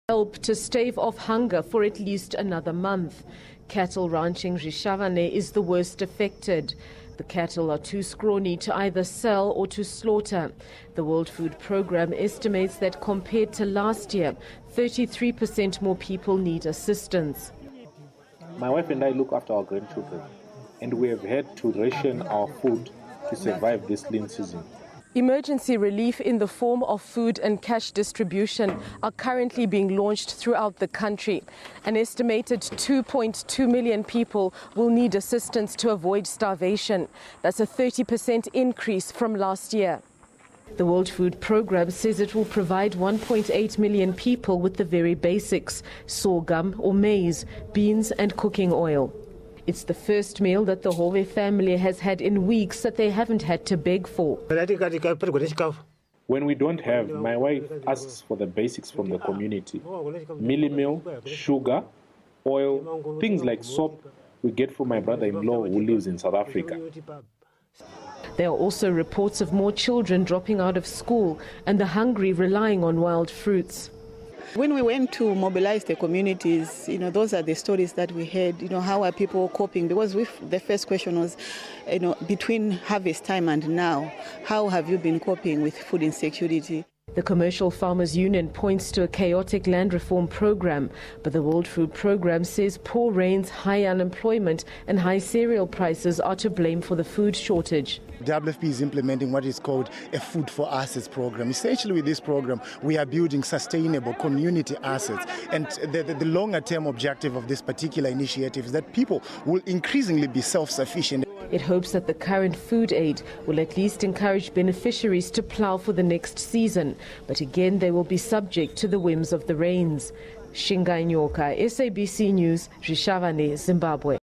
help to stave off hunger for at least another month. Cattle ranching Zimbabwe is the worst affected. The cattle are too scrawny to either sell or to slaughter. The World Food Programme estimates that compared to last year, 33% more people need assistance. My wife and I look after our grandchildren, and we have had to ration our food to survive this lean season. Emergency relief in the form of food and cash distribution are currently being launched throughout the country. An estimated 2.2 million people will need assistance to avoid starvation. That's a 30% increase from last year. The World Food Programme says it will provide 1.8 million people with the very basics: sorghum or maize, beans and cooking oil. It's the first meal that the Hove family has had in weeks that they haven't had to beg for. When we don't have, my wife asks for the basics from the community: mealie meal, sugar, oil, things like soap we get from my brother-in-law who lives in South Africa. There are also reports of more children dropping out of school and the hungry relying on wild fruits. When we went to mobilize the communities, those are the stories that we heard. How are people coping? Because the first question was, between harvest time and now, how have you been coping with food insecurity? The Commercial Farmers Union points to a chaotic land reform program, but the World Food Programme says poor rains, high unemployment and high cereal prices are to blame for the food shortage. WFP is implementing what is called a Food for Assets program. Essentially, with this program, we are building sustainable community assets. And the longer-term objective of this particular initiative is that people will increasingly be self-sufficient. It hopes that the current food aid will at least encourage beneficiaries to plough for the next season. But again, they will be subject to the whims of the rains. Shinga Nyoka, SABC News, Zimbabwe.